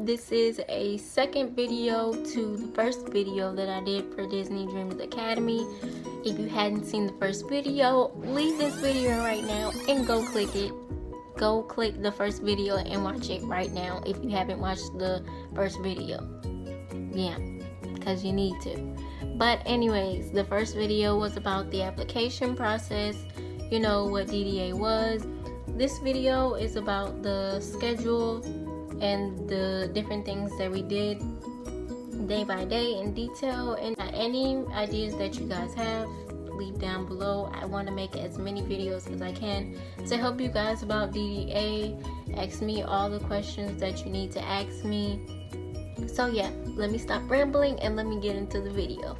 This is a second video to the first video that I did for Disney Dreamers Academy. If you hadn't seen the first video, leave this video right now and go click it. Go click the first video and watch it right now if you haven't watched the first video. Yeah, because you need to. But anyways, the first video was about the application process, you know, what DDA was. This video is about the schedule and the different things that we did day by day in detail. And any ideas that you guys have, leave down below. I want to make as many videos as I can to help you guys about DDA. Ask me all the questions that you need to ask me. So yeah, let me stop rambling and let me get into the video.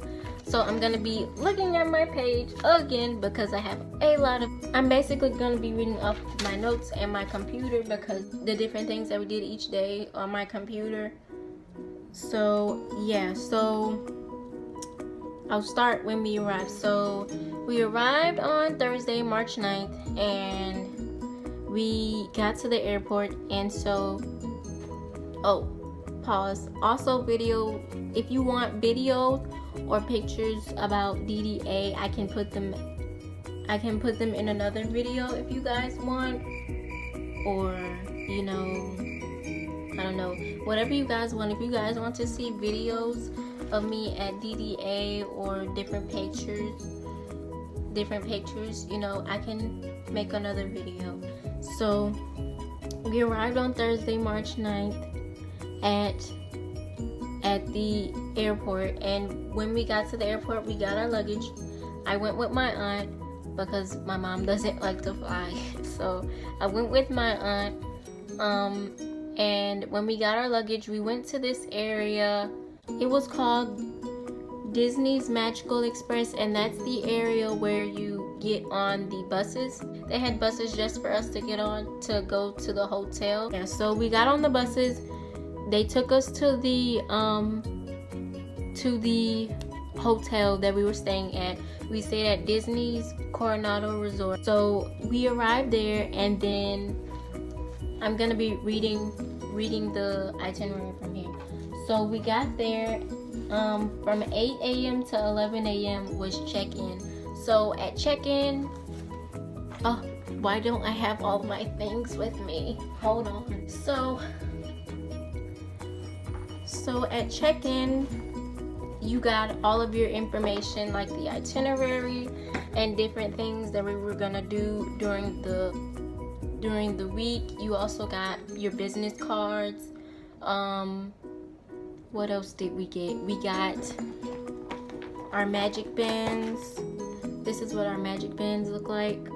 So I'm gonna be looking at my page again because I have a lot of, I'm basically gonna be reading off my notes and my computer because the different things that we did each day on my computer. So yeah, so I'll start when we arrived. So we arrived on Thursday, March 9th, and we got to the airport. And so, oh, pause. Also video, if you want videos or pictures about DDA, I can put them in another video if you guys want, or you know, I don't know, whatever you guys want. If you guys want to see videos of me at DDA or different pictures, you know, I can make another video. So we arrived on Thursday, March 9th at the airport, and when we got to the airport, we got our luggage. I went with my aunt because my mom doesn't like to fly, so I went with my aunt. And when we got our luggage, we went to this area. It was called Disney's Magical Express, and that's the area where you get on the buses. They had buses just for us to get on to go to the hotel. Yeah, so we got on the buses. They took us to the hotel that we were staying at. We stayed at Disney's Coronado Resort. So we arrived there, and then I'm gonna be reading the itinerary from here. So we got there from 8 a.m. to 11 a.m. was check-in. So at check-in, oh, why don't I have all my things with me? Hold on. So at check-in, you got all of your information, like the itinerary and different things that we were gonna do during the week. You also got your business cards. What else did we get? We got our magic bands. This is what our magic bands look like,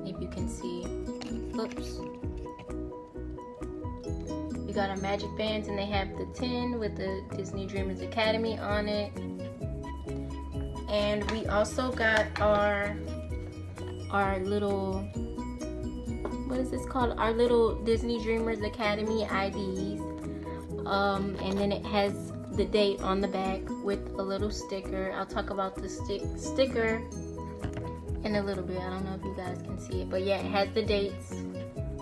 if you can see. Oops. We got our magic bands, and they have the tin with the Disney Dreamers Academy on it. And we also got our little, what is this called? Our little Disney Dreamers Academy IDs. And then it has the date on the back with a little sticker. I'll talk about the sticker in a little bit. I don't know if you guys can see it, but yeah, it has the dates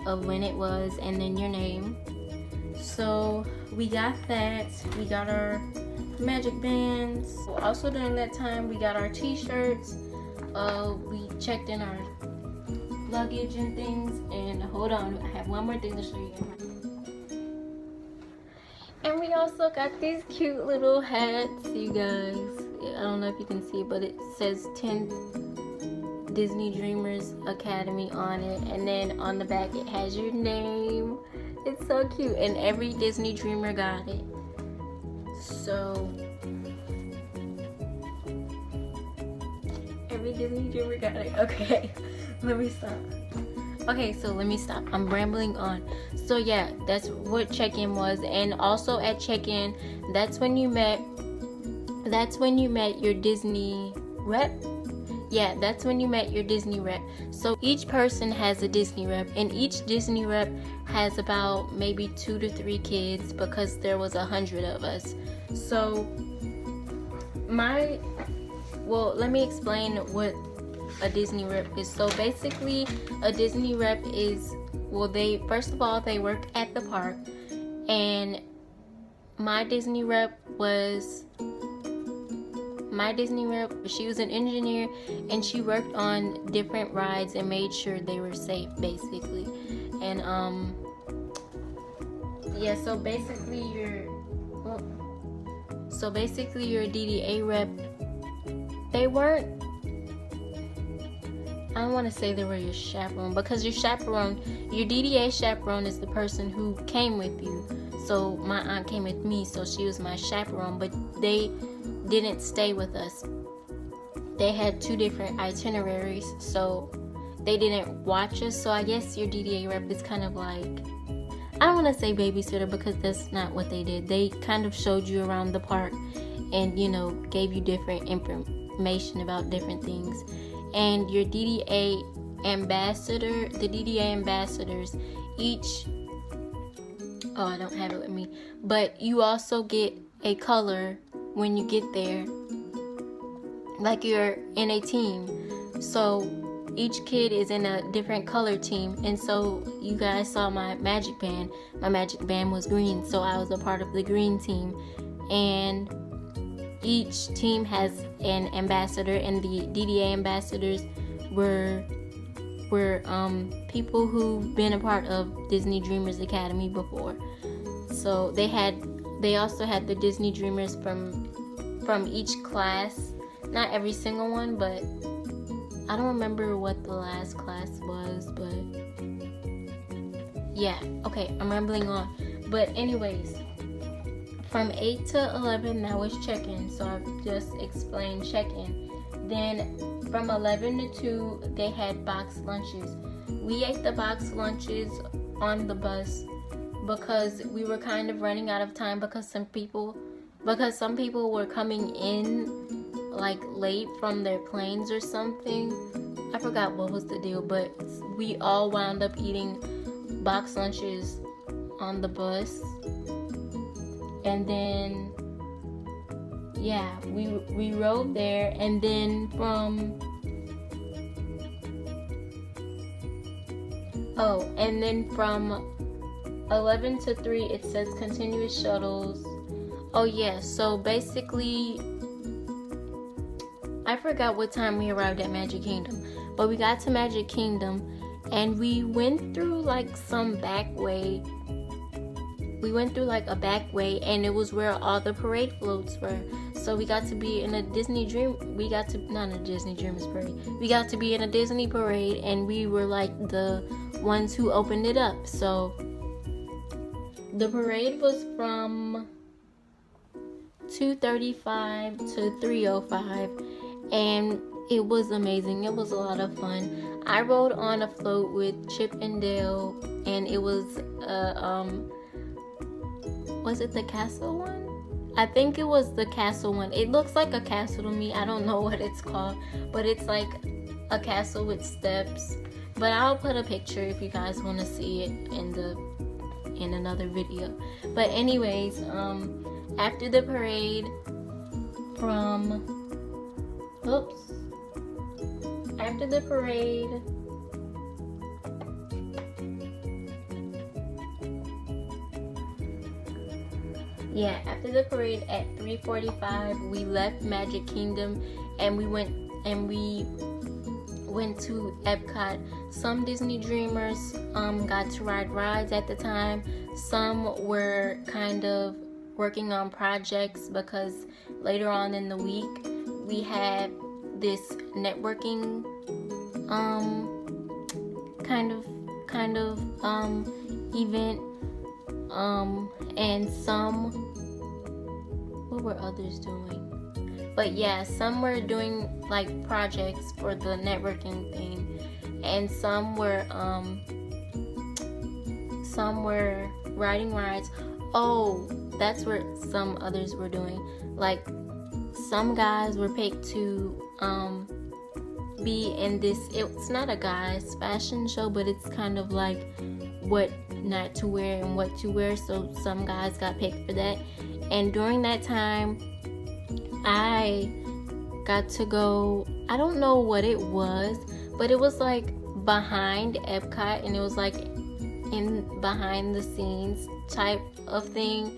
of when it was and then your name. So we got that. We got our magic bands. Also during that time, we got our t-shirts. We checked in our luggage and things. And hold on, I have one more thing to show you. And we also got these cute little hats, you guys. I don't know if you can see, but it says 10th Disney Dreamers Academy on it. And then on the back, it has your name. It's so cute. And every Disney Dreamer got it. So every Disney Dreamer got it. Okay, let me stop. Okay, so let me stop. I'm rambling on. So yeah, that's what check-in was. And also at check-in, that's when you met your Disney rep. Yeah, that's when you met your Disney rep. So each person has a Disney rep, and each Disney rep has about maybe 2 to 3 kids because there was 100 of us. So let me explain what a Disney rep is. So basically, a Disney rep is, well, first of all, they work at the park, and my Disney rep, she was an engineer, and she worked on different rides and made sure they were safe, basically. And yeah, so basically your DDA rep, they weren't, I don't want to say they were your chaperone, because your DDA chaperone is the person who came with you. So my aunt came with me, so she was my chaperone, but they didn't stay with us. They had 2 different itineraries, so they didn't watch us. So I guess your DDA rep is kind of like, I don't want to say babysitter, because that's not what they did. They kind of showed you around the park and, you know, gave you different information about different things. And your DDA ambassador, the DDA ambassadors, each, oh, I don't have it with me, but you also get a color when you get there, like you're in a team. So each kid is in a different color team. And so you guys saw my magic band. My magic band was green, so I was a part of the green team. And each team has an ambassador, and the DDA ambassadors were people who've been a part of Disney Dreamers Academy before. So they also had the Disney Dreamers from each class. Not every single one, but I don't remember what the last class was, but yeah, okay, I'm rambling on. But anyways, from 8 to 11, that was check-in, so I've just explained check-in. Then from 11 to 2, they had box lunches. We ate the box lunches on the bus because we were kind of running out of time, because some people were coming in like late from their planes or something. I forgot what was the deal, but we all wound up eating box lunches on the bus. And then yeah, we rode there, and then from 11 to 3 it says continuous shuttles. Oh yeah, so basically I forgot what time we arrived at Magic Kingdom, but we got to Magic Kingdom and we went through like some back way. We went through like a back way, and it was where all the parade floats were. So we got to be in a Disney Dream. We got to not a Disney Dreamers parade. We got to be in a Disney parade, and we were like the ones who opened it up. So the parade was from 2:35 to 3:05, and it was amazing. It was a lot of fun. I rode on a float with Chip and Dale, and it was was it the castle one? I think it was the castle one. It looks like a castle to me. I don't know what it's called, but it's like a castle with steps. But I'll put a picture if you guys want to see it in another video. But anyways, after the parade, after the parade, after the parade at 3:45, we left Magic Kingdom and we went to Epcot. Some Disney Dreamers got to ride rides at the time. Some were kind of working on projects because later on in the week we had this networking kind of event, and some, what were others doing? But yeah, some were doing like projects for the networking thing, and some were riding rides. Oh, that's what some others were doing. Like some guys were picked to be in this, it's not a guy's fashion show, but it's kind of like what not to wear and what to wear. So some guys got picked for that. And during that time, I got to go, I don't know what it was, but it was like behind Epcot, and it was like in behind the scenes type of thing.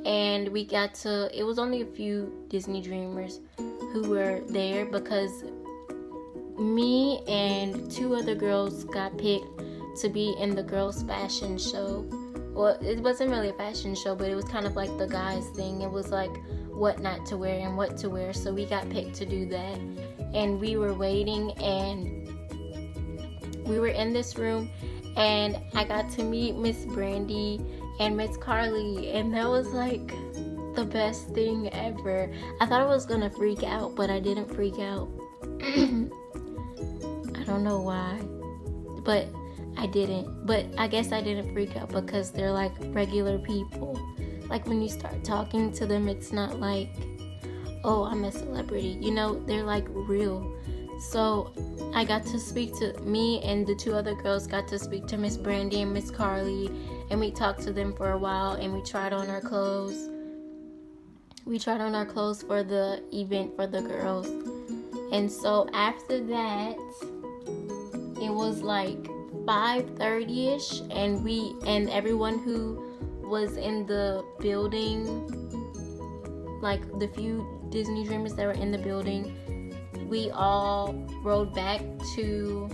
and we got to, it was only a few Disney Dreamers who were there because me and 2 other girls got picked to be in the girls' fashion show. Well, it wasn't really a fashion show, but it was kind of like the guys thing. It was like what not to wear and what to wear. So we got picked to do that. And we were waiting, and we were in this room, and I got to meet Miss Brandy and Miss Carly, and that was like the best thing ever. I thought I was gonna freak out, but I didn't freak out. I don't know why, but I didn't. But I guess I didn't freak out because they're like regular people. Like when you start talking to them, it's not like, oh, I'm a celebrity. You know, they're like real. So I got to speak to, me and the 2 other girls got to speak to Miss Brandy and Miss Carly, and we talked to them for a while, and we tried on our clothes. We tried on our clothes for the event for the girls. And so after that, it was like 5:30ish, and everyone who was in the building, like the few Disney Dreamers that were in the building, we all rode back to,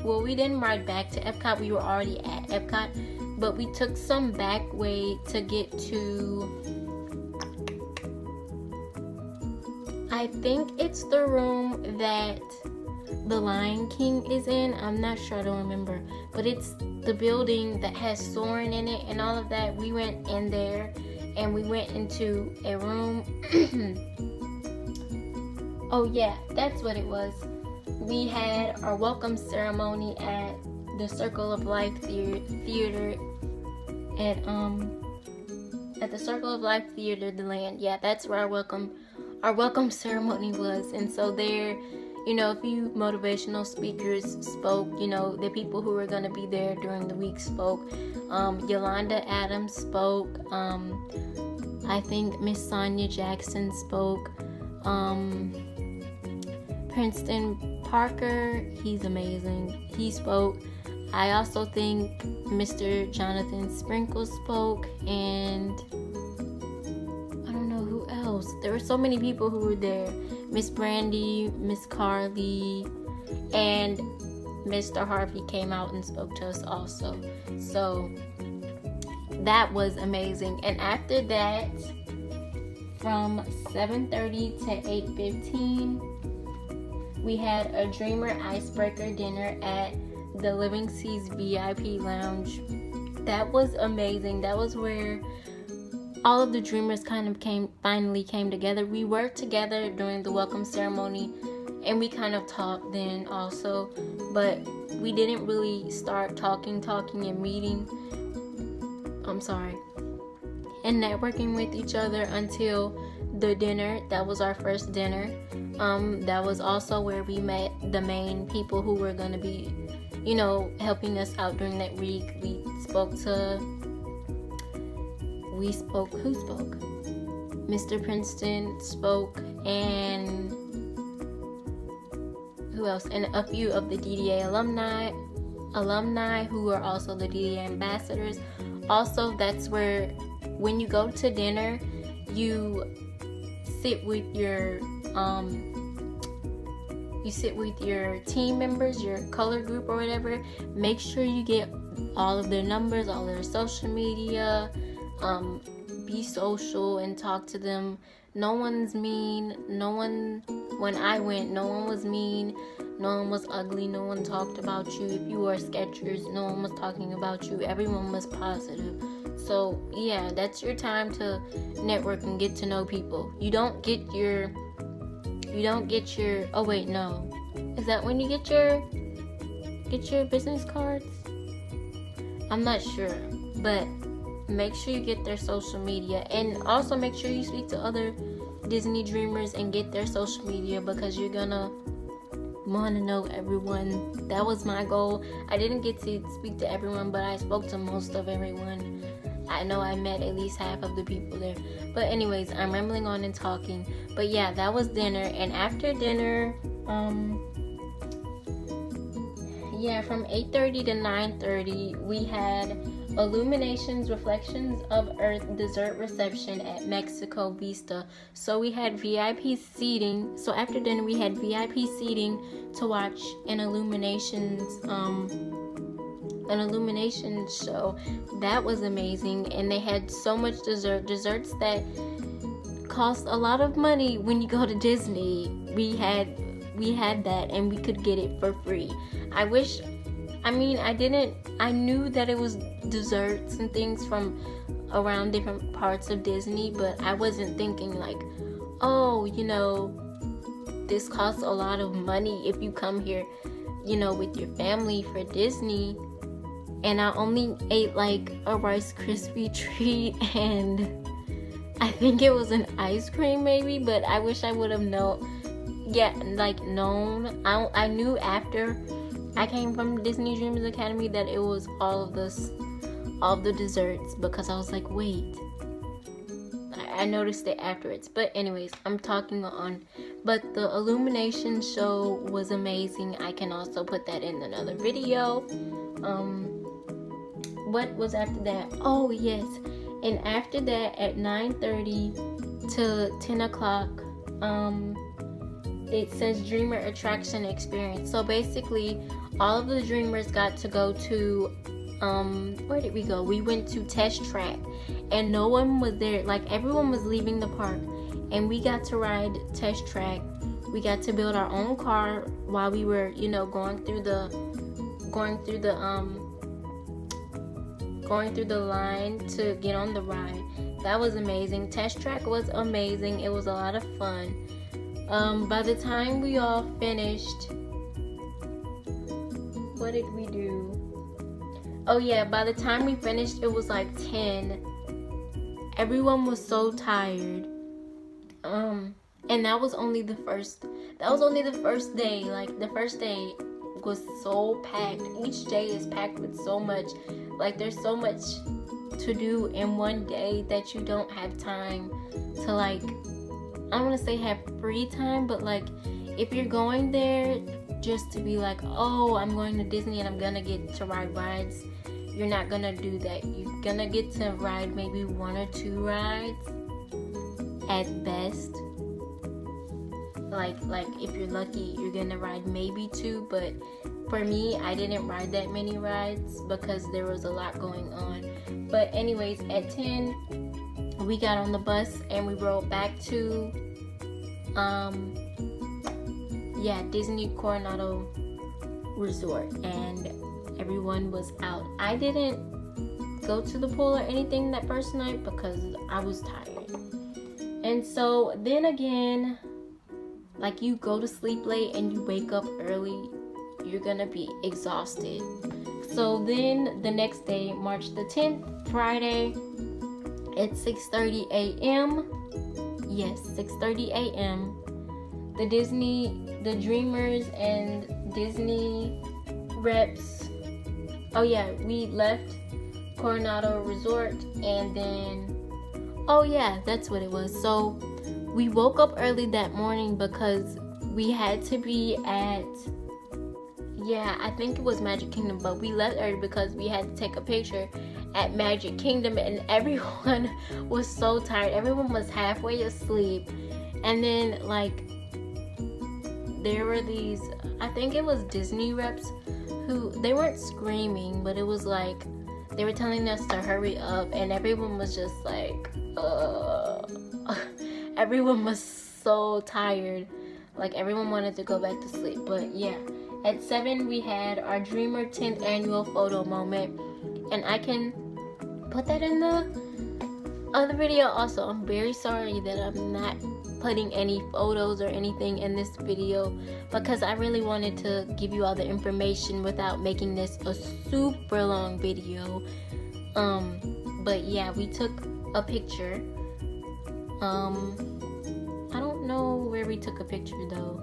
well, we didn't ride back to Epcot, we were already at Epcot, but we took some back way to get to, I think it's the room that the Lion King is in. I'm not sure, I don't remember, but it's the building that has Soarin' in it and all of that. We went in there, and we went into a room. Oh yeah, that's what it was. We had our welcome ceremony at the Circle of Life Theater at the Circle of Life Theater, the land. Yeah, that's where our welcome ceremony was. And so there, you know, a few motivational speakers spoke. You know, the people who were going to be there during the week spoke. Yolanda Adams spoke. I think Miss Sonia Jackson spoke. Princeton Parker, he's amazing. He spoke. I also think Mr. Jonathan Sprinkle spoke, and I don't know who else. There were so many people who were there. Miss Brandy, Miss Carly, and Mr. Harvey came out and spoke to us also. So that was amazing. And after that, from 7:30 to 8:15, we had a Dreamer Icebreaker dinner at the Living Seas VIP Lounge. That was amazing. That was where all of the Dreamers kind of finally came together. We worked together during the welcome ceremony, and we kind of talked then also, but we didn't really start talking and meeting. And networking with each other until the dinner. That was our first dinner. That was also where we met the main people who were going to be, you know, helping us out during that week. Who spoke? Mr. Princeton spoke, and who else? And a few of the DDA alumni who are also the DDA ambassadors. Also, that's where, when you go to dinner, you sit with your team members, your color group or whatever. Make sure you get all of their numbers, all their social media. Be social and talk to them. No one's mean. When I went, no one was mean. No one was ugly. No one talked about you. If you wore Skechers, no one was talking about you. Everyone was positive. So yeah, that's your time to network and get to know people. You don't get your oh wait, no. Is that when you get your business cards? I'm not sure, but make sure you get their social media, and also make sure you speak to other Disney Dreamers and get their social media, because you're gonna want to know everyone. That was my goal. I didn't get to speak to everyone, but I spoke to most of everyone. I know I met at least half of the people there. But anyways, I'm rambling on and talking. But yeah, that was dinner. And after dinner, from 8:30 to 9:30, we had Illuminations, Reflections of Earth dessert reception at Mexico Vista. So we had VIP seating. So after dinner we had VIP seating to watch an illumination show. That was amazing, and they had so much desserts that cost a lot of money when you go to Disney. We had that, and we could get it for free. I knew that it was desserts and things from around different parts of Disney, but I wasn't thinking like, oh, this costs a lot of money if you come here, with your family for Disney. And I only ate like a Rice Krispie treat and I think it was an ice cream maybe, but I wish I would have known. I knew after I came from Disney Dreams Academy that it was all of the desserts, because I was like, wait. I noticed it afterwards. But anyways, I'm talking on. But the illumination show was amazing. I can also put that in another video. What was after that? Oh yes. And after that, at 9:30 to 10 o'clock, it says Dreamer Attraction Experience. So basically, all of the Dreamers got to go to, where did we go? We went to Test Track, and no one was there. Like, everyone was leaving the park, and we got to ride Test Track. We got to build our own car while we were, going through the line to get on the ride. That was amazing. Test Track was amazing. It was a lot of fun. By the time we all finished, what did we do? Oh yeah, by the time we finished, it was like 10. Everyone was so tired. And that was only the first day. Like, the first day was so packed. Each day is packed with so much. Like, there's so much to do in one day that you don't have time to, like, I don't want to say have free time, but like, if you're going there just to be like, oh, I'm going to Disney and I'm gonna get to ride rides, you're not gonna do that. You're gonna get to ride maybe 1 or 2 rides at best. Like if you're lucky, you're gonna ride maybe 2, but for me, I didn't ride that many rides because there was a lot going on. But anyways, at 10, we got on the bus and we rode back to Disney Coronado Resort, and everyone was out. I didn't go to the pool or anything that first night because I was tired. And so then again, like, you go to sleep late and you wake up early, you're gonna be exhausted. So then the next day, March the 10th, Friday, at 6:30 a.m. Yes, 6:30 a.m. The Dreamers and Disney reps. Oh yeah, we left Coronado Resort, and then, oh yeah, that's what it was. So we woke up early that morning because we had to be at, I think it was Magic Kingdom, but we left early because we had to take a picture at Magic Kingdom, and everyone was so tired. Everyone was halfway asleep. And then, like, there were these, I think it was Disney reps, who, they weren't screaming, but it was like they were telling us to hurry up, and everyone was just like, everyone was so tired. Like, everyone wanted to go back to sleep. But yeah, at 7 we had our Dreamer 10th annual photo moment, and I can put that in the other video also. I'm very sorry that I'm not putting any photos or anything in this video because I really wanted to give you all the information without making this a super long video. But yeah, we took a picture. I don't know where we took a picture though.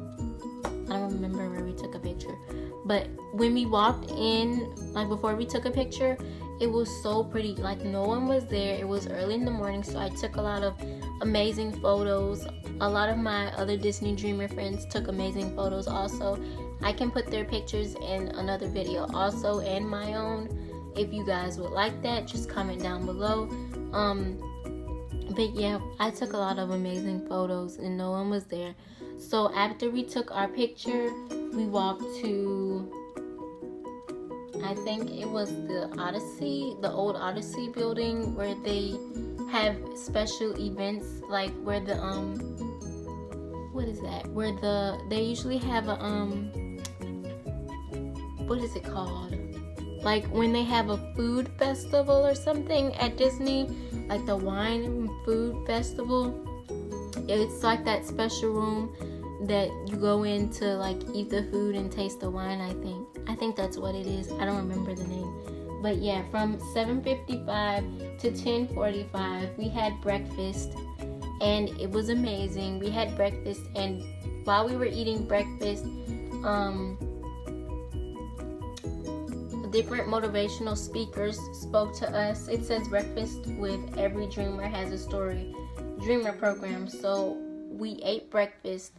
I don't remember where we took a picture. But when we walked in, like, before we took a picture, it was so pretty. Like, no one was there. It was early in the morning, so I took a lot of amazing photos. A lot of my other Disney Dreamer friends took amazing photos also. I can put their pictures in another video also, and my own. If you guys would like that, just comment down below. But yeah, I took a lot of amazing photos and no one was there. So after we took our picture, we walked to, I think it was the Odyssey, the old Odyssey building, where they have special events, like where the what is that? Where they usually have a what is it called? Like when they have a food festival or something at Disney, like the wine and food festival. It's like that special room that you go in to like eat the food and taste the wine. I think that's what it is. I don't remember the name. But yeah, from 7:55 to 10:45 we had breakfast and it was amazing. We had breakfast, and while we were eating breakfast, different motivational speakers spoke to us. It says Breakfast with Every Dreamer Has a Story Dreamer program. So we ate breakfast,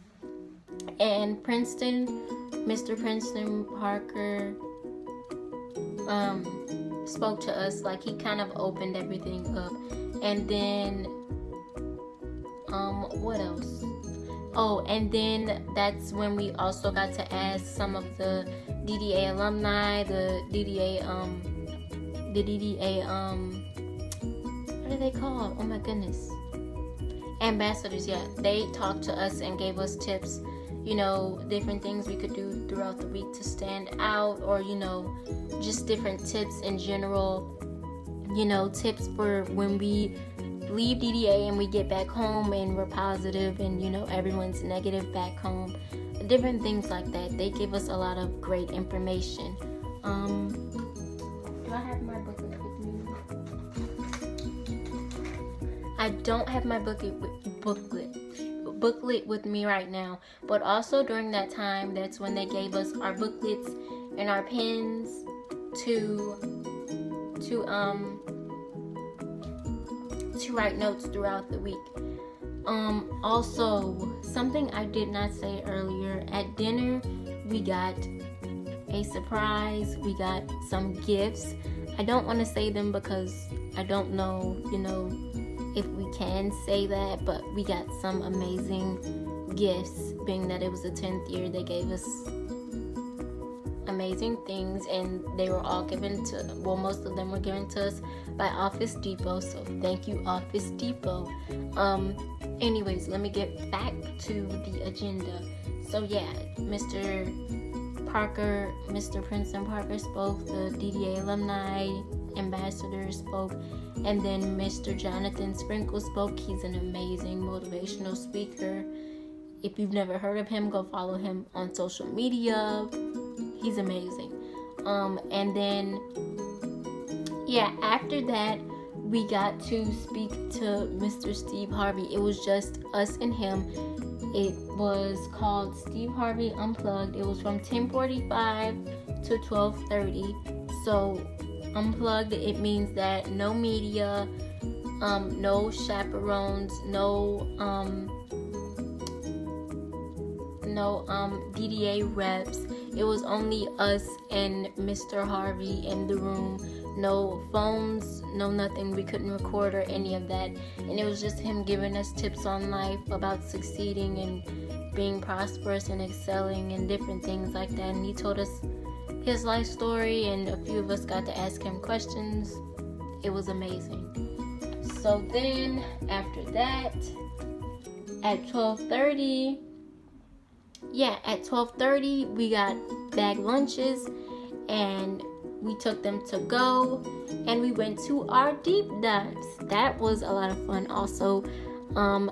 and Mr. Princeton Parker spoke to us. Like, he kind of opened everything up. And then what else? Oh, and then that's when we also got to ask some of the DDA alumni, the DDA, what are they called? Oh my goodness. Ambassadors, yeah. They talked to us and gave us tips, you know, different things we could do throughout the week to stand out, or, you know, just different tips in general, you know, tips for when we leave DDA and we get back home and we're positive and, you know, everyone's negative back home. Different things like that. They give us a lot of great information. Do I have my booklet with me? I don't have my booklet with me right now, but also during that time, that's when they gave us our booklets and our pens to write notes throughout the week. Also, something I did not say earlier, at dinner we got a surprise. We got some gifts. I don't want to say them because I don't know, you know, if we can say that, but we got some amazing gifts. Being that it was the 10th year, they gave us amazing things, and they were all given to, well, most of them were given to us by Office Depot, so thank you, Office Depot. Anyways, let me get back to the agenda. So yeah, Mr. Princeton Parker spoke, the DDA alumni ambassador spoke, and then Mr. Jonathan Sprinkle spoke. He's an amazing motivational speaker. If you've never heard of him, go follow him on social media. He's amazing. And then, yeah, after that, we got to speak to Mr. Steve Harvey. It was just us and him. It was called Steve Harvey Unplugged. It was from 10:45 to 12:30. So, unplugged, it means that no media, no chaperones, no DDA reps. It was only us and Mr. Harvey in the room. No phones, no nothing. We couldn't record or any of that. And it was just him giving us tips on life about succeeding and being prosperous and excelling and different things like that. And he told us his life story, and a few of us got to ask him questions. It was amazing. So then after that, at 12:30, we got bag lunches and we took them to go, and we went to our deep dives. That was a lot of fun. Also, a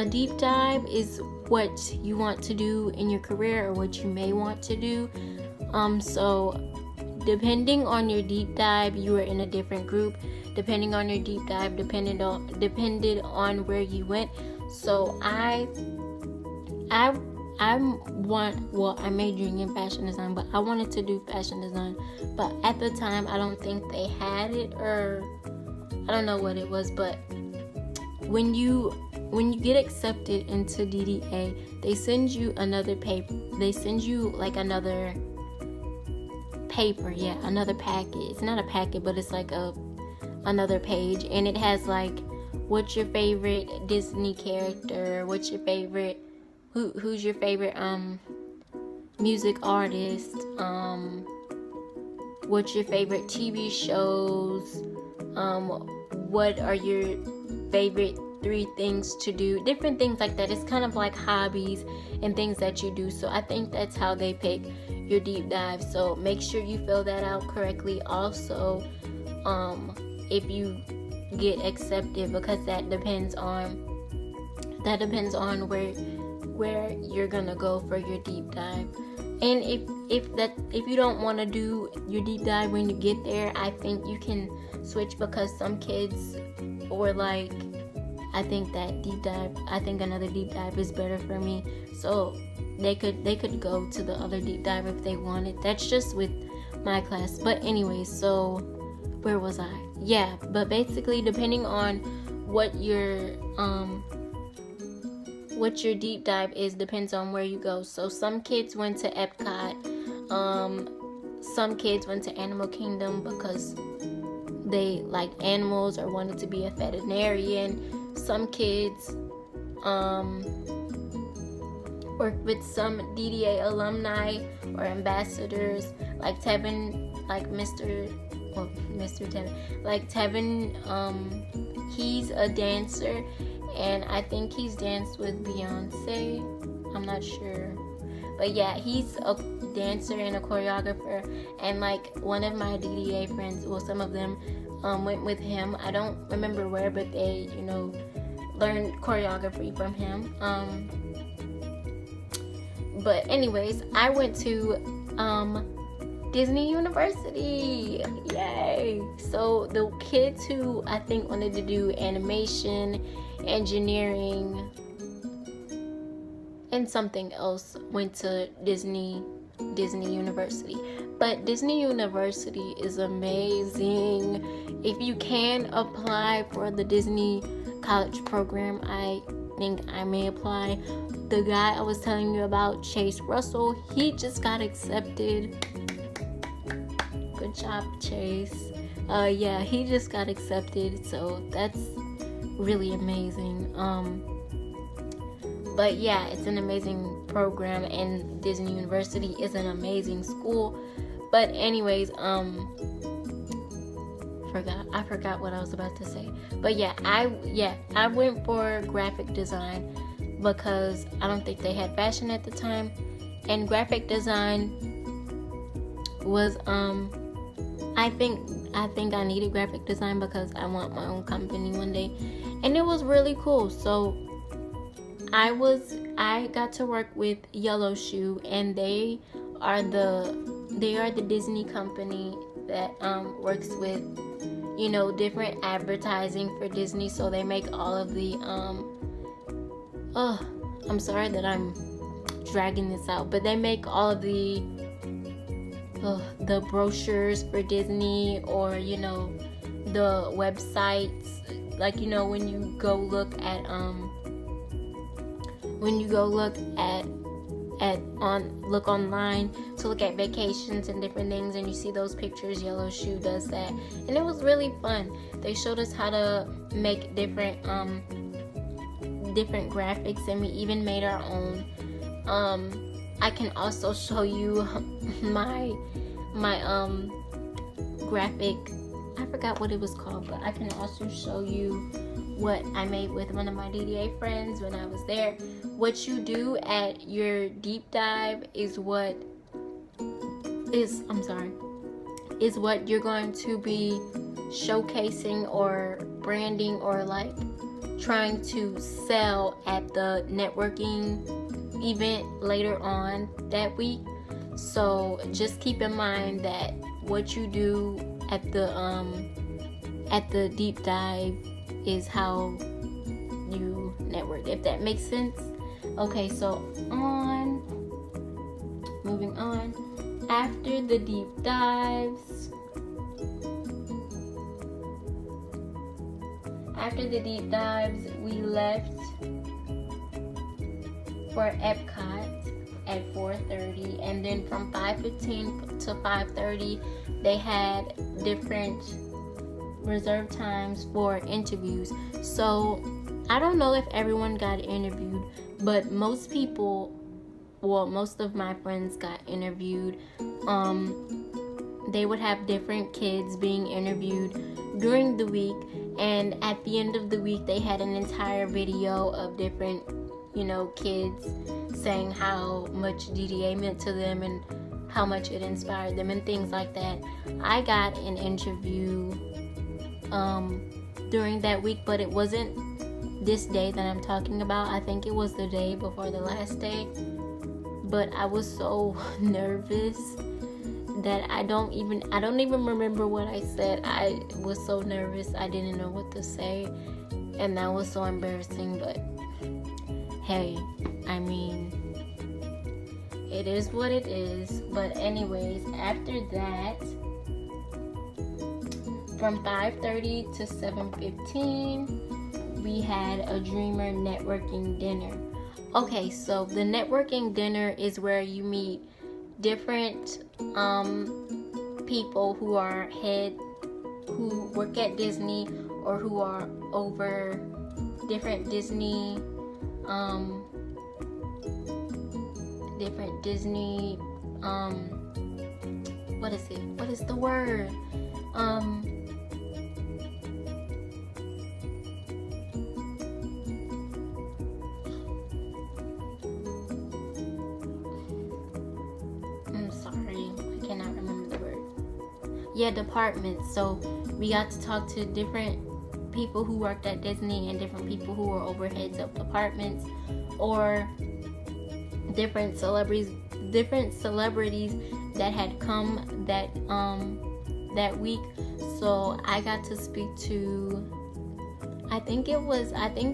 deep dive is what you want to do in your career or what you may want to do. So depending on your deep dive, you were in a different group. Depending on your deep dive, depended on where you went. So I majoring in fashion design, but I wanted to do fashion design. But at the time, I don't think they had it, or I don't know what it was. But when you get accepted into DDA, they send you another paper. They send you like another paper, yeah, another packet. It's not a packet, but it's like another page, and it has like, what's your favorite Disney character? What's your favorite? Who's your favorite music artist? What's your favorite TV shows? What are your favorite 3 things to do? Different things like that. It's kind of like hobbies and things that you do. So I think that's how they pick your deep dive. So make sure you fill that out correctly. Also, if you get accepted, because that depends on where you're gonna go for your deep dive. And if you don't want to do your deep dive when you get there, I think you can switch, because some kids, or like, I think another deep dive is better for me, so they could go to the other deep dive if they wanted. That's just with my class. But anyways, so where was I? Yeah, but basically, depending on what your deep dive is, depends on where you go. So some kids went to Epcot, some kids went to Animal Kingdom because they like animals or wanted to be a veterinarian. Some kids worked with some DDA alumni or ambassadors, like Tevin, like Mr. Tevin, like Tevin, he's a dancer, and I think he's danced with Beyonce. I'm not sure, but yeah, he's a dancer and a choreographer. And like one of my DDA friends, well, some of them went with him. I don't remember where, but they, learned choreography from him. But anyways, I went to Disney University. Yay! So the kids who I think wanted to do animation, engineering, and something else went to Disney University. But Disney University is amazing. If you can apply for the Disney college program, I think I may apply. The guy I was telling you about, Chase Russell, he just got accepted. Good job, Chase. Yeah, he just got accepted, so that's really amazing. But yeah, it's an amazing program, and Disney University is an amazing school. But anyways, I forgot what I was about to say. But yeah, I went for graphic design because I don't think they had fashion at the time, and graphic design was I think I needed graphic design because I want my own company one day, and it was really cool. So I got to work with Yellow Shoe, and they are the Disney company that works with different advertising for Disney. So they make all of the I'm sorry that I'm dragging this out, but they make all of the brochures for Disney, or the websites, like when you go look online to look at vacations and different things, and you see those pictures. Yellow Shoe does that, and it was really fun. They showed us how to make different graphics, and we even made our own. I can also show you my graphic. I forgot what it was called, but I can also show you what I made with one of my DDA friends when I was there. What you do at your deep dive is what you're going to be showcasing or branding, or like trying to sell at the networking event later on that week. So just keep in mind that what you do at the deep dive is how you network, if that makes sense. Okay, so moving on. After the deep dives, we left for Epcot, at 4:30, and then from 5:15 to 5:30 they had different reserved times for interviews. So I don't know if everyone got interviewed, but most people, well, most of my friends got interviewed. They would have different kids being interviewed during the week, and at the end of the week they had an entire video of different, kids saying how much DDA meant to them and how much it inspired them and things like that. I got an interview during that week, but it wasn't this day that I'm talking about. I think it was the day before the last day, but I was so nervous that I don't even remember what I said. I was so nervous, I didn't know what to say, and that was so embarrassing. But hey, I mean, it is what it is. But anyways, after that, from 5:30 to 7:15, we had a Dreamer networking dinner. Okay, so the networking dinner is where you meet different people who work at Disney, or who are over different Disney what is the word? Departments. So we got to talk to different people who worked at Disney and different people who were over heads of departments, or different celebrities that had come that week. So I got to speak to, I think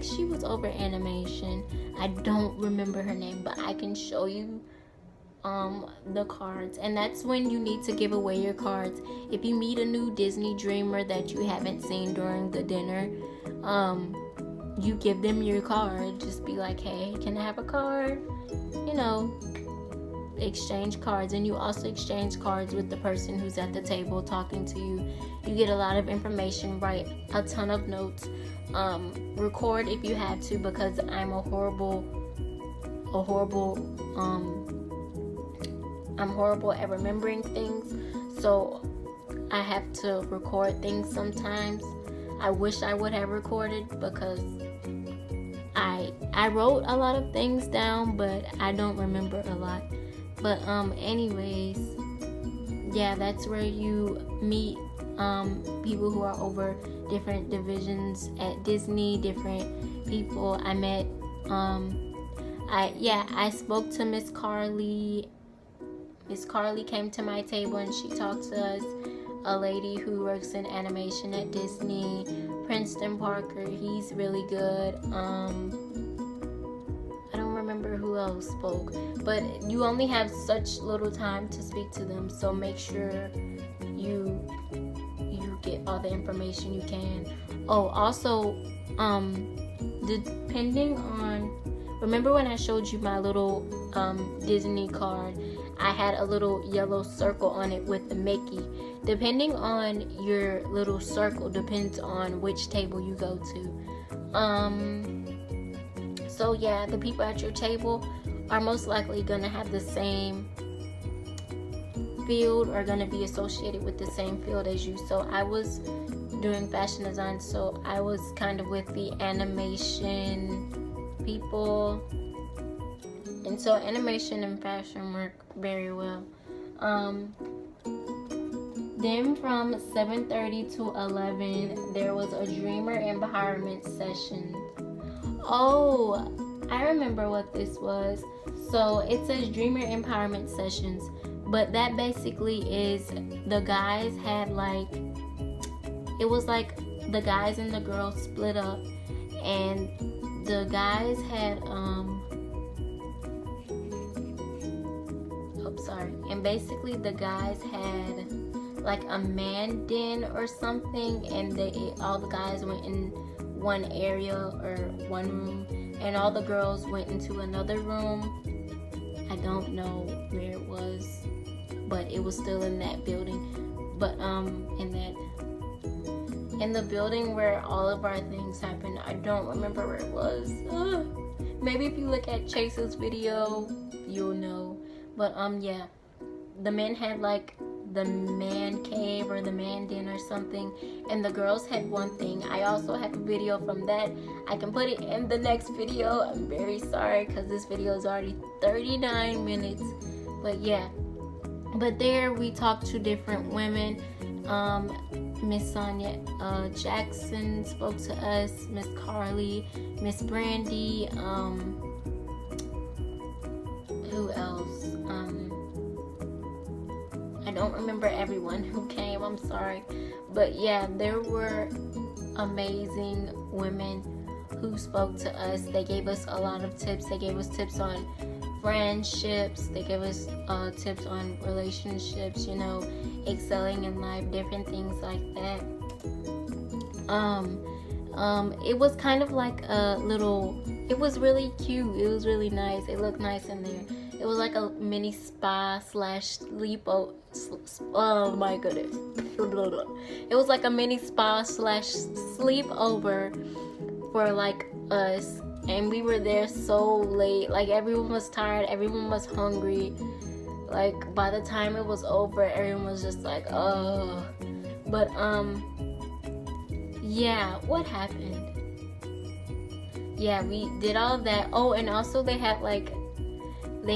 she was over animation. I don't remember her name, but I can show you the cards. And that's when you need to give away your cards. If you meet a new Disney dreamer that you haven't seen during the dinner, you give them your card. Just be like, hey, can I have a card? Exchange cards. And you also exchange cards with the person who's at the table talking to you. You get a lot of information, write a ton of notes, record if you have to, because I'm I'm horrible at remembering things, so I have to record things sometimes. I wish I would have recorded, because I wrote a lot of things down, but I don't remember a lot. But anyways, yeah, that's where you meet people who are over different divisions at Disney, different people. I met I spoke to Miss Carly. Miss Carly came to my table and she talked to us. A lady who works in animation at Disney, Princeton Parker, he's really good. I don't remember who else spoke, but you only have such little time to speak to them, so make sure you get all the information you can. Oh, also, depending on, remember when I showed you my little Disney card? I had a little yellow circle on it with the Mickey. Depending on your little circle depends on which table you go to. So yeah, the people at your table are most likely gonna have the same field, or gonna be associated with the same field as you. So I was doing fashion design, so I was kind of with the animation people. And so animation and fashion work very well. Then from 7:30 to 11, there was a dreamer empowerment session. Oh, I remember what this was. So it says dreamer empowerment sessions, but that basically is the guys had it was like the guys and the girls split up, and the guys had and basically the guys had like a man den or something, and all the guys went in one area or one room, and all the girls went into another room. I don't know where it was, but it was still in that building. But in the building where all of our things happened, I don't remember where it was. Maybe if you look at Chase's video, you'll know. But yeah, the men had like the man cave or the man den or something, and the girls had one thing. I also have a video from that. I can put it in the next video. I'm very sorry because this video is already 39 minutes. But yeah, but there we talked to different women. Miss Sonia Jackson spoke to us, Miss Carly, Miss Brandy, who else? I don't remember everyone who came, I'm sorry. But yeah, there were amazing women who spoke to us. They gave us a lot of tips. They gave us tips on friendships. They gave us tips on relationships, you know, excelling in life, different things like that. It was kind of like a little, it was really cute. It was really nice. It looked nice in there. It was like a mini spa slash sleepover. Oh my goodness. It was like a mini spa slash sleepover for like us. And we were there so late. Like everyone was tired. Everyone was hungry. Like by the time it was over, everyone was just like, oh. But yeah, what happened? Yeah, we did all that. Oh, and also they had like a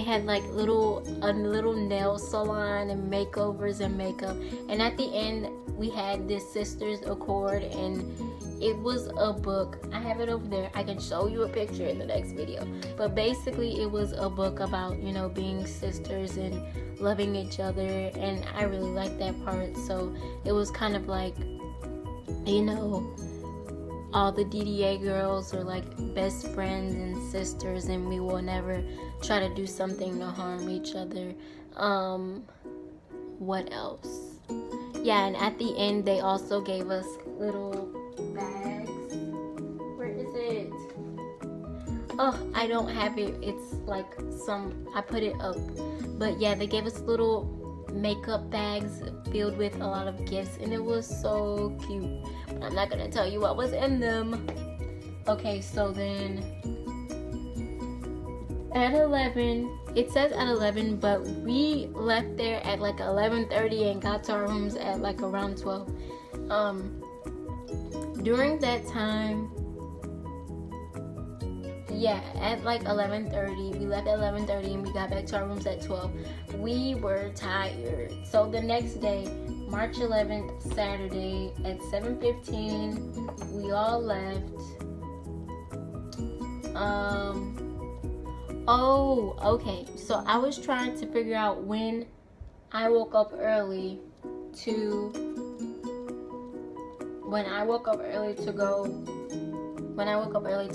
little nail salon and makeovers and makeup. And at the end we had this Sisters Accord, and it was a book. I have it over there. I can show you a picture in the next video. But basically it was a book about, you know, being sisters and loving each other, and I really liked that part. So it was kind of like, you know, all the DDA girls are like best friends and sisters, and we will never try to do something to harm each other. What else? Yeah, and at the end they also gave us little bags. Where is it? Oh, I don't have it. It's like I put it up. But yeah, they gave us little makeup bags filled with a lot of gifts, and it was so cute. But I'm not gonna tell you what was in them. Okay, so then at 11, it says at 11, but we left there at like 11:30 and got to our rooms at like around 12. During that time, yeah, at like 11:30, we left at 11:30 and we got back to our rooms at 12. We were tired. So the next day, March 11th, Saturday at 7:15, we all left. Oh, okay. So I was trying to figure out when I woke up early to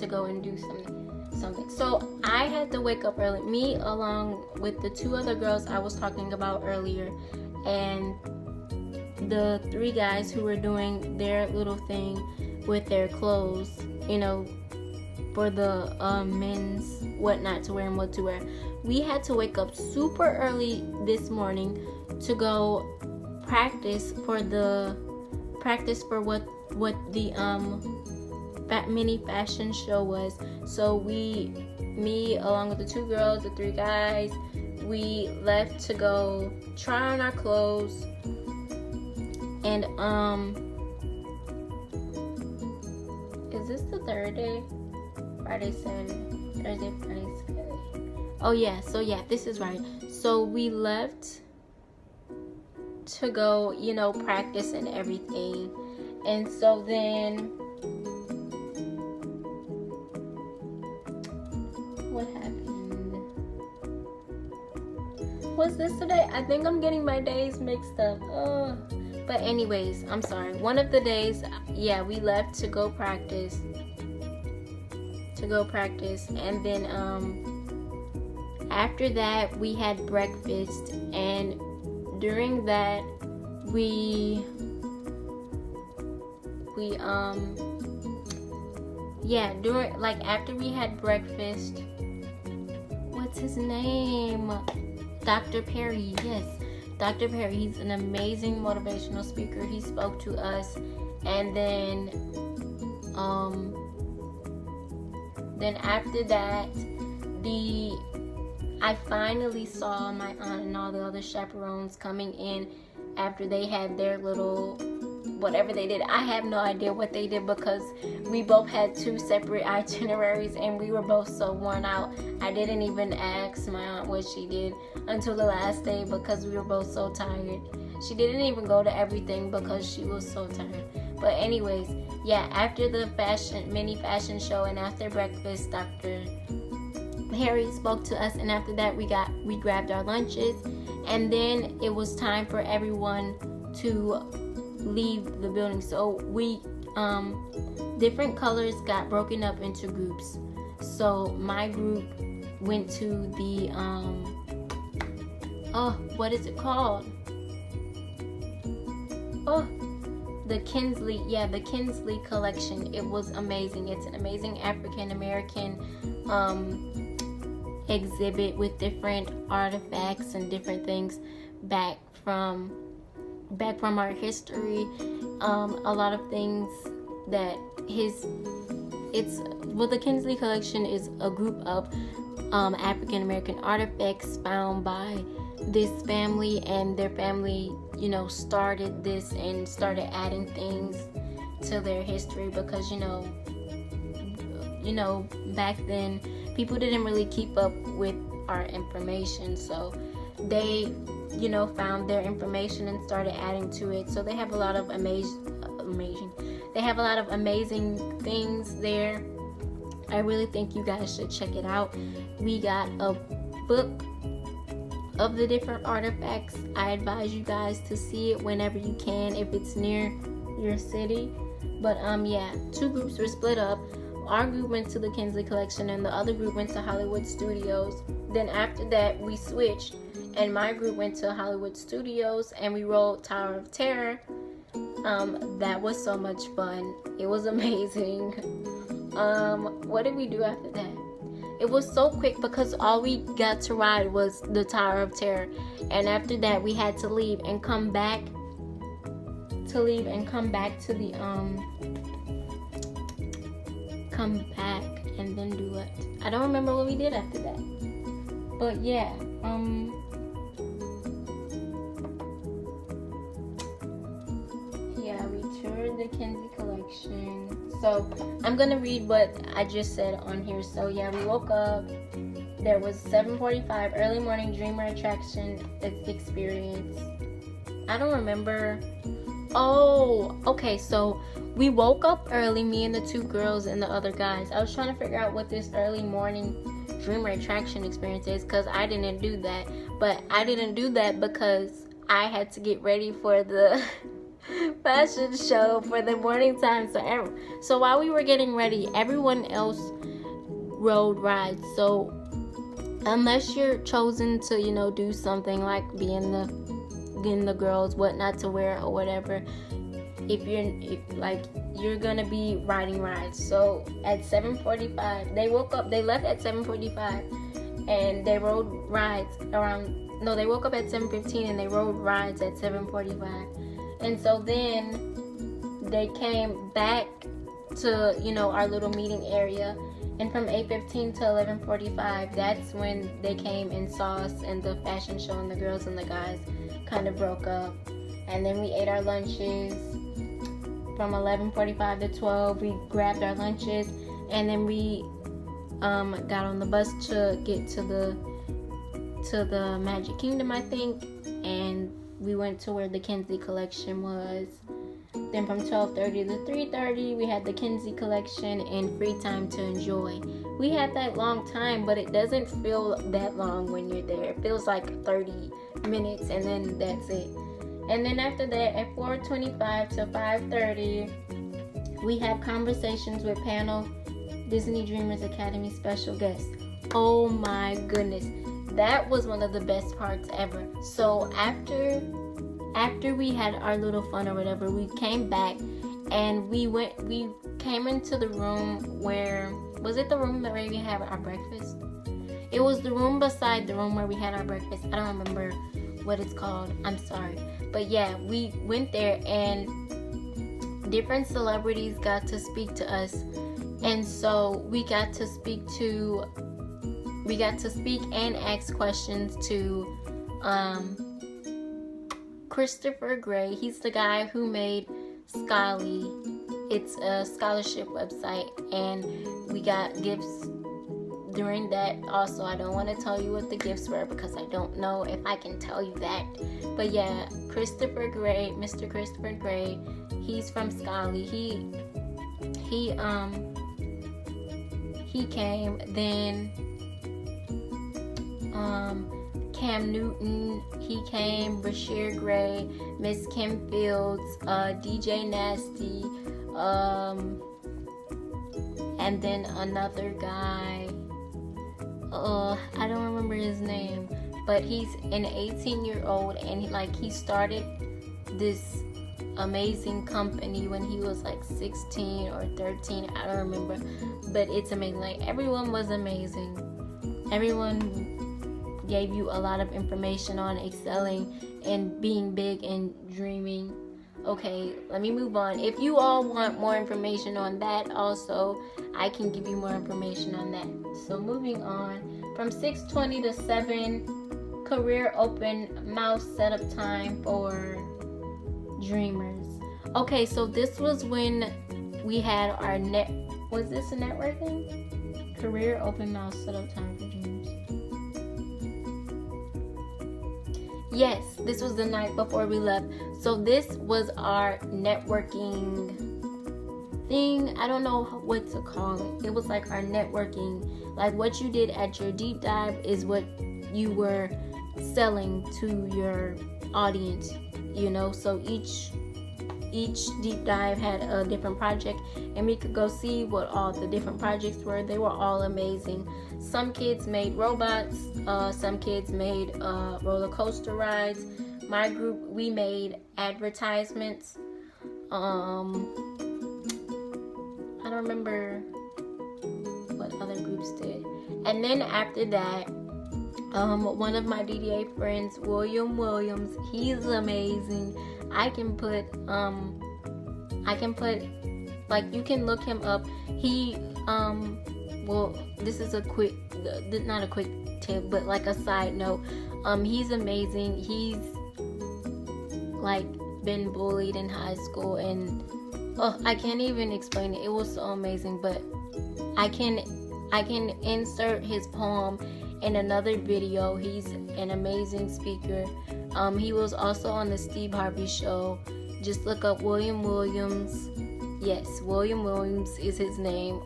go and do something. So I had to wake up early. Me along with the two other girls I was talking about earlier, and the three guys who were doing their little thing with their clothes, you know, for the men's what not to wear and what to wear. We had to wake up super early this morning to go practice for what the mini fashion show was. So me along with the two girls, the three guys, we left to go try on our clothes. And is this the third day? Friday, Saturday, Thursday, Friday, Saturday. Oh yeah, so yeah, this is right. So we left to go, you know, practice and everything. And so then what happened? Was this today? I think I'm getting my days mixed up. But anyways, I'm sorry. One of the days, yeah, we left to go practice. And then after that we had breakfast, and during that we during, like, after we had breakfast, what what's his name? Dr. Perry, yes. Dr. Perry, he's an amazing motivational speaker. He spoke to us, and then after that, I finally saw my aunt and all the other chaperones coming in after they had their little whatever they did. I have no idea what they did because we both had 2 separate itineraries and we were both so worn out. I didn't even ask my aunt what she did until the last day because we were both so tired. She didn't even go to everything because she was so tired. But anyways, yeah, after the mini fashion show and after breakfast, Dr. Harry spoke to us, and after that we grabbed our lunches, and then it was time for everyone to leave the building. So we different colors got broken up into groups. So my group went to the what is it called? The Kinsley collection. It was amazing. It's an amazing African American exhibit with different artifacts and different things back from our history. A lot of things that the Kinsley collection is a group of African American artifacts found by this family, and their family, started this and started adding things to their history because back then people didn't really keep up with our information, so they found their information and started adding to it. So they have a lot of amazing things there. I really think you guys should check it out. We got a book of the different artifacts. I advise you guys to see it whenever you can if it's near your city. But 2 groups were split up. Our group went to the Kinsley collection and the other group went to Hollywood Studios. Then after that we switched and my group went to Hollywood Studios and we rode Tower of Terror. That was so much fun. It was amazing. What did we do after that? It was so quick because all we got to ride was the Tower of Terror, and after that we had to leave and come back to the come back and then do what? I don't remember what we did after that. But yeah, we toured the Kinsey collection. So I'm gonna read what I just said on here. So yeah, we woke up. There was 7:45 early morning dreamer attraction experience. I don't remember. Oh, okay. So we woke up early, me and the 2 girls and the other guys. I was trying to figure out what this early morning dreamer attraction experience is because I didn't do that. But I didn't do that because I had to get ready for the fashion show for the morning time. So while we were getting ready, everyone else rode rides. So unless you're chosen to do something like be in the girls what not to wear or whatever, if you're gonna be riding rides. So at 7:45 they left at 7:45 and they rode rides they woke up at 7:15 and they rode rides at 7:45. And so then they came back to, our little meeting area. And from 8:15 to 11:45, that's when they came and saw us and the fashion show and the girls and the guys kind of broke up. And then we ate our lunches. From 11:45 to 12, we grabbed our lunches. And then we got on the bus to get to the Magic Kingdom, I think. And we went to where the Kinsey collection was. Then from 12:30 to 3:30, we had the Kinsey collection and free time to enjoy. We had that long time, but it doesn't feel that long when you're there. It feels like 30 minutes and then that's it. And then after that, at 4:25 to 5:30, we had conversations with panel Disney Dreamers Academy special guests. Oh my goodness. That was one of the best parts ever. So after we had our little fun or whatever, we came back and we came into the room where, was it the room where we had our breakfast? It was the room beside the room where we had our breakfast. I don't remember what it's called. I'm sorry. But yeah, we went there and different celebrities got to speak to us. And so we got to speak and ask questions to Christopher Gray. He's the guy who made Scholly. It's a scholarship website, and we got gifts during that. Also, I don't want to tell you what the gifts were because I don't know if I can tell you that. But yeah, Christopher Gray, Mr. Christopher Gray, he's from Scholly. He came. Then Cam Newton, he came. Bashir Gray, Miss Kim Fields, DJ Nasty, and then another guy. I don't remember his name, but he's an 18-year-old, and he started this amazing company when he was like 16 or 13. I don't remember, but it's amazing. Like, everyone was amazing. Everyone gave you a lot of information on excelling and being big and dreaming. Okay, let me move on. If you all want more information on that, also I can give you more information on that. So moving on, from 6:20 to 7, career open mouse setup time for dreamers. Okay, so this was when we had our was this a networking? Career open mouse setup time for dreamers. Yes, this was the night before we left. So this was our networking thing. I don't know what to call it. It was like our networking. Like, what you did at your deep dive is what you were selling to your audience, you know. So each deep dive had a different project, and we could go see what all the different projects were. They were all amazing. Some kids made robots, some kids made roller coaster rides. My group, we made advertisements. I don't remember what other groups did. And then after that, one of my DDA friends, William Williams, he's amazing. I can put like, you can look him up. He well, this is a quick, not a quick tip, but like a side note. He's amazing. He's like been bullied in high school, and I can't even explain it. It was so amazing. But I can insert his poem in another video. He's an amazing speaker. He was also on the Steve Harvey show. Just look up William Williams. Yes, William Williams is his name.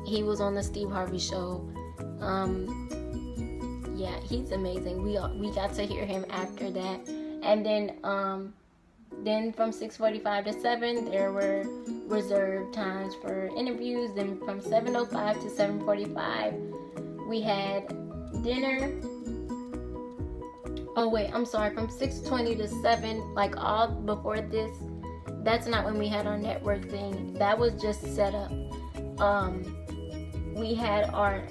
He was on the Steve Harvey show. Yeah, he's amazing. We got to hear him after that. And then from 6:45 to 7, there were reserved times for interviews. Then from 7:05 to 7:45, we had dinner. Oh wait, I'm sorry. From 6:20 to 7, like all before this, that's not when we had our network thing. That was just set up. We had our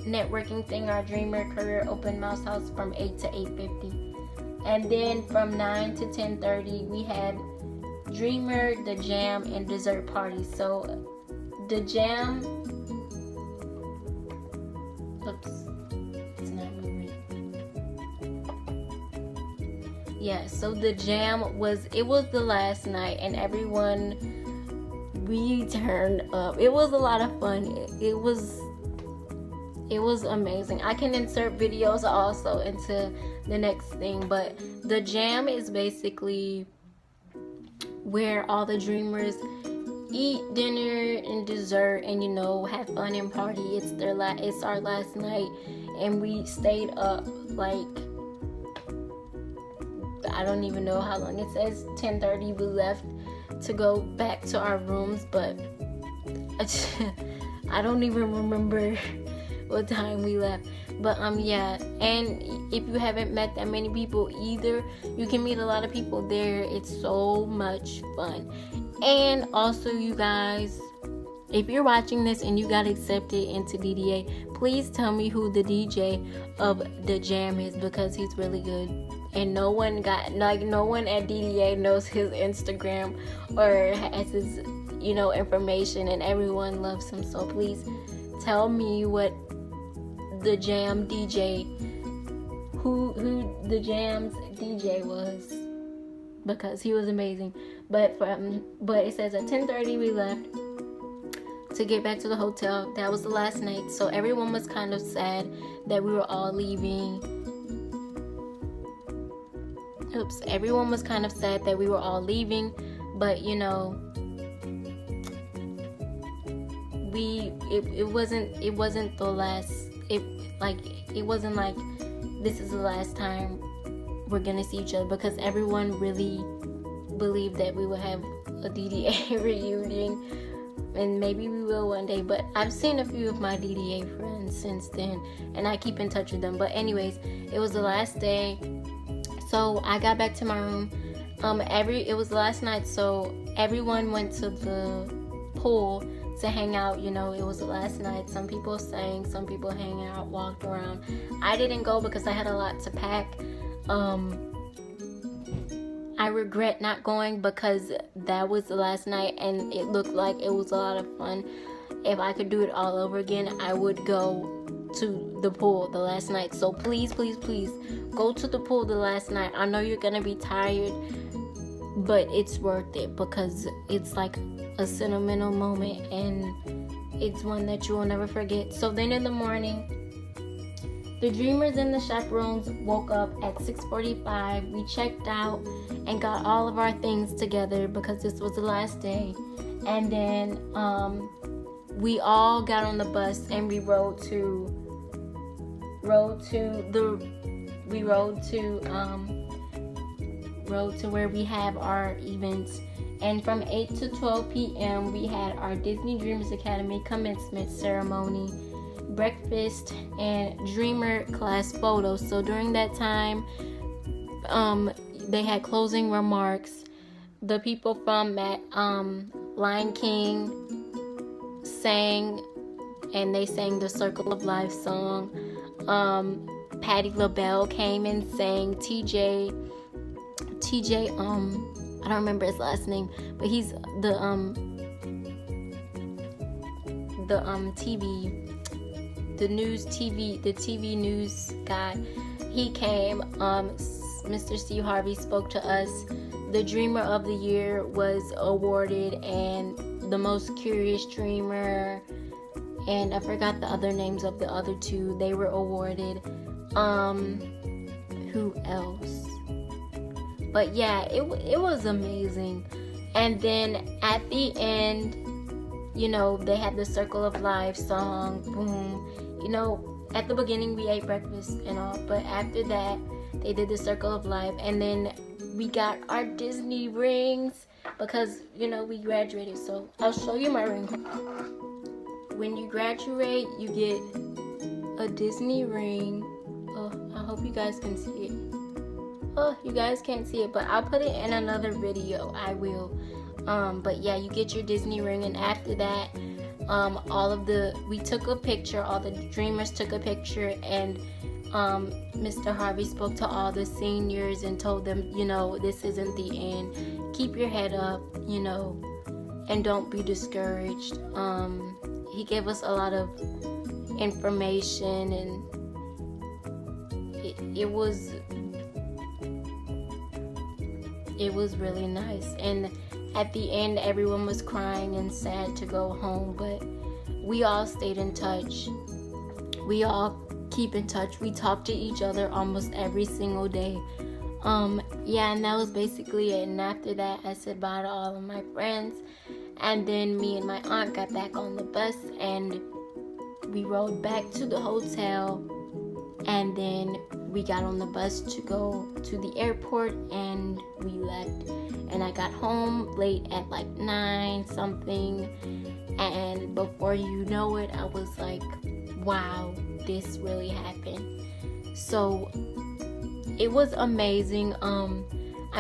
networking thing, our Dreamer Career Open Mouse House, from 8 to 8:50. And then from 9 to 10:30, we had Dreamer, the Jam, and dessert parties. So the Jam, it's not moving. Yeah, so the Jam was the last night, and everyone, we turned up. It was a lot of fun. It was amazing. I can insert videos also into the next thing, but the Jam is basically where all the dreamers eat dinner and dessert and, you know, have fun and party. It's our last night, and we stayed up like, I don't even know how long. It says 10:30 we left to go back to our rooms, but I don't even remember what time we left. But yeah, and if you haven't met that many people either, you can meet a lot of people there. It's so much fun. And also, you guys, if you're watching this and you got accepted into DDA, please tell me who the DJ of the jam is, because he's really good. And no one at DDA knows his Instagram or has his, information, and everyone loves him. So please tell me what the jam DJ, who the jam's DJ was, because he was amazing. But it says at 10:30 we left to get back to the hotel. That was the last night, so everyone was kind of sad that we were all leaving. Everyone was kind of sad that we were all leaving, but it wasn't the last. It wasn't like this is the last time we're gonna see each other, because everyone really believed that we would have a DDA reunion, and maybe we will one day. But I've seen a few of my DDA friends since then, and I keep in touch with them. But anyways, it was the last day, so I got back to my room. It was the last night, so everyone went to the pool to hang out. It was the last night. Some people sang, some people hang out, walked around. I didn't go because I had a lot to pack. I regret not going because that was the last night and it looked like it was a lot of fun. If I could do it all over again, I would go to the pool the last night. So please, please, please go to the pool the last night. I know you're gonna be tired, but it's worth it because it's like a sentimental moment and it's one that you will never forget. So then in the morning, the Dreamers and the chaperones woke up at 6:45. We checked out and got all of our things together because this was the last day. And then we all got on the bus and we rode to where we have our events. And from 8 to 12 p.m. we had our Disney Dreamers Academy commencement ceremony, breakfast, and Dreamer class photos. So during that time, they had closing remarks. The people from Lion King sang, and they sang the Circle of Life song. Patti LaBelle came and sang. TJ, I don't remember his last name, but he's the TV news guy. He came. Mr. Steve Harvey spoke to us. The Dreamer of the Year was awarded, and the most curious dreamer, and I forgot the other names of the other two. They were awarded. Who else? But yeah, it was amazing. And then at the end, they had the Circle of Life song. Boom. At the beginning we ate breakfast and all, but after that they did the Circle of Life, and then we got our Disney rings because we graduated. So I'll show you my ring. When you graduate, you get a Disney ring. Oh, I hope you guys can see it. Oh, you guys can't see it, but I'll put it in another video. I will. But yeah, you get your Disney ring, and after that, we took a picture. All the Dreamers took a picture, and Mr. Harvey spoke to all the seniors and told them, this isn't the end. Keep your head up, and don't be discouraged. He gave us a lot of information, and it was really nice. And at the end, everyone was crying and sad to go home, but we all stayed in touch. We all keep in touch. We talk to each other almost every single day. And that was basically it. And after that, I said bye to all of my friends, and then me and my aunt got back on the bus and we rode back to the hotel, and then we got on the bus to go to the airport, and we left. And I got home late at like 9 something, and before you know it, I was like, wow, this really happened. So it was amazing. I'm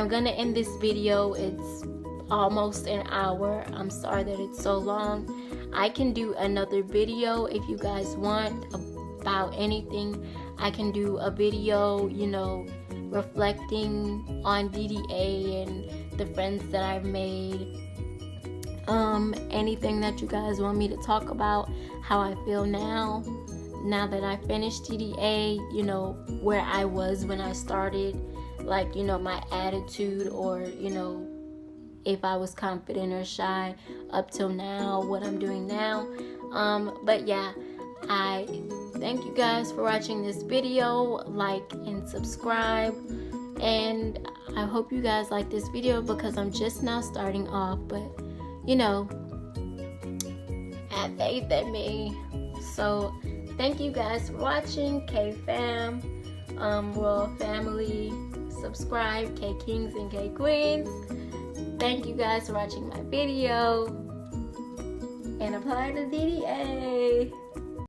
gonna end this video. It's almost an hour. I'm sorry that it's so long. I can do another video if you guys want about anything. I can do a video, you know, reflecting on DDA and the friends that I've made. Anything that you guys want me to talk about, how I feel now that I finished DDA, you know, where I was when I started, like, you know, my attitude, or, you know, if I was confident or shy up till now, what I'm doing now. But yeah, I thank you guys for watching this video. Like and subscribe, and I hope you guys like this video because I'm just now starting off, but you know, have faith in me. So thank you guys for watching. KFam, Royal Family, subscribe, K Kings and K Queens. Thank you guys for watching my video, and apply to DDA.